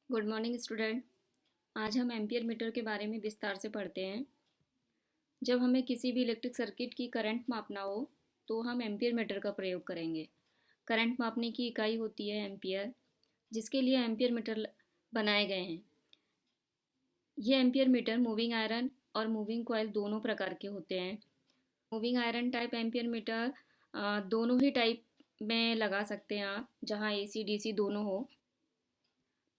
Good morning student. आज हम ampere metre के बारे में विस्तार से पढ़ते हैं। जब हमें किसी भी इलेक्ट्रिक सर्किट की करंट मापना हो तो हम एम्पियर मीटर का प्रयोग करेंगे। करंट मापने की इकाई होती है एम्पियर, जिसके लिए एम्पियर मीटर बनाए गए हैं। ये एम्पियर मीटर मूविंग आयरन और मूविंग कॉइल दोनों प्रकार के होते हैं। Moving iron type ampere meter दोनों ही टाइप में लगा सकते हैं आप, जहाँ एसी डीसी दोनों हो।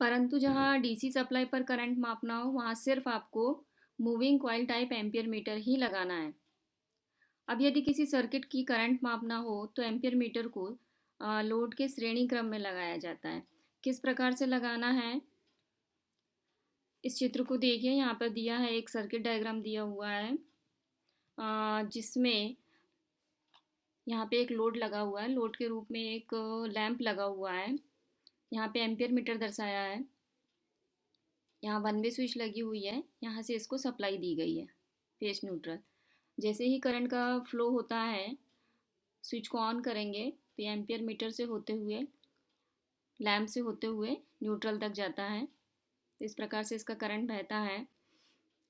परंतु जहाँ डीसी सप्लाई पर करंट मापना हो वहाँ सिर्फ आपको moving coil type ampere meter ही लगाना है। अब यदि किसी सर्किट की करंट मापना हो तो एम्पियर मीटर को लोड के श्रेणी क्रम में लगाया जाता है। किस प्रकार से लगाना है, इस चित्र को देखिए। यहाँ पर दिया है, एक सर्किट डायग्राम दिया हुआ है जिसमें यहाँ पे एक लोड लगा हुआ है। लोड के रूप में एक लैंप लगा हुआ है। यहाँ पे एम्पियर मीटर दर्शाया है। यहाँ वन वे स्विच लगी हुई है, यहाँ से इसको सप्लाई दी गई है फेस न्यूट्रल। जैसे ही करंट का फ्लो होता है, स्विच को ऑन करेंगे तो ये एम्पियर मीटर से होते हुए, लैम्प से होते हुए न्यूट्रल तक जाता है। तो इस प्रकार से इसका करंट बहता है।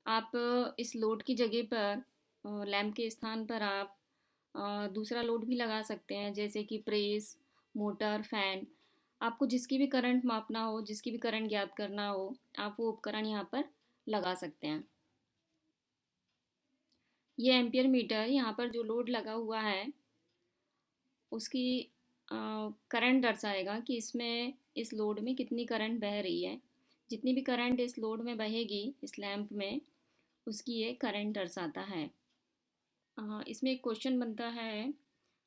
आप इस लोड की जगह पर, लैंप के स्थान पर आप दूसरा लोड भी लगा सकते हैं, जैसे कि प्रेस, मोटर, फैन। आपको जिसकी भी करंट मापना हो, जिसकी भी करंट ज्ञात करना हो, आप वो उपकरण यहाँ पर लगा सकते हैं। ये एम्पियर मीटर, यहाँ पर जो लोड लगा हुआ है उसकी करंट दर्शाएगा कि इसमें, इस लोड में कितनी करंट बह रही है। जितनी भी करंट इस लोड में बहेगी, इस लैंप में, उसकी ये करंट दर्शाता है। इसमें एक क्वेश्चन बनता है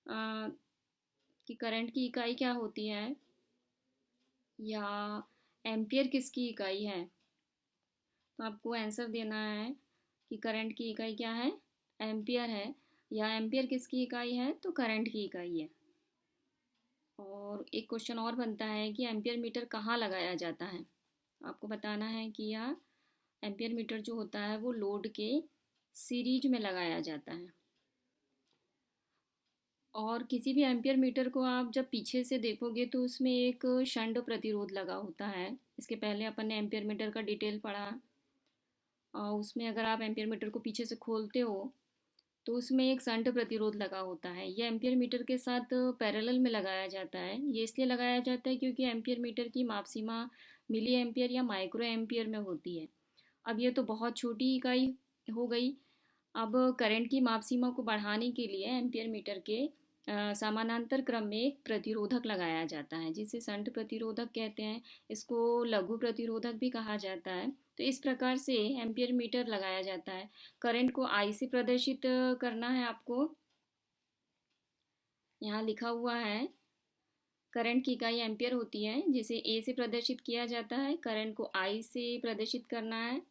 कि करंट की इकाई क्या होती है, या एम्पियर किसकी इकाई है। तो आपको आंसर देना है कि करंट की इकाई क्या है, एम्पियर है, या एम्पियर किसकी इकाई है, तो करंट की इकाई है। और एक क्वेश्चन और बनता है कि एम्पियर मीटर कहाँ लगाया जाता है। आपको बताना है कि यह एम्पियर मीटर जो होता है वो लोड के सीरीज में लगाया जाता है। और किसी भी एम्पियर मीटर को आप जब पीछे से देखोगे तो उसमें एक शंट प्रतिरोध लगा होता है। इसके पहले अपन ने एम्पियर मीटर का डिटेल पढ़ा। उसमें अगर आप एम्पियर मीटर को पीछे से खोलते हो तो उसमें एक शंट प्रतिरोध लगा होता है। यह एम्पियर मीटर के साथ पैरेलल में लगाया जाता है। ये इसलिए लगाया जाता है क्योंकि एम्पियर मीटर की माप सीमा मिली एम्पियर या माइक्रो एम्पियर में होती है। अब ये तो बहुत छोटी इकाई हो गई। अब करंट की माप सीमा को बढ़ाने के लिए एम्पियर मीटर के समानांतर क्रम में एक प्रतिरोधक लगाया जाता है, जिसे शंट प्रतिरोधक कहते हैं। इसको लघु प्रतिरोधक भी कहा जाता है। तो इस प्रकार से एम्पियर मीटर लगाया जाता है। करंट को आई से प्रदर्शित करना है आपको। यहाँ लिखा हुआ है, करंट की इकाई एम्पियर होती है, जिसे ए से प्रदर्शित किया जाता है। करंट को आई से प्रदर्शित करना है।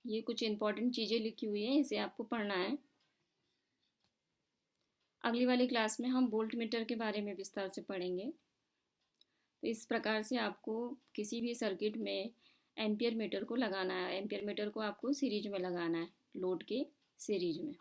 ये कुछ इंपॉर्टेंट चीज़ें लिखी हुई है, इसे आपको पढ़ना है। अगली वाली क्लास में हम वोल्ट मीटर के बारे में विस्तार से पढ़ेंगे। तो इस प्रकार से आपको किसी भी सर्किट में एम्पियर मीटर को लगाना है। एम्पियर मीटर को आपको सीरीज में लगाना है, लोड के सीरीज में।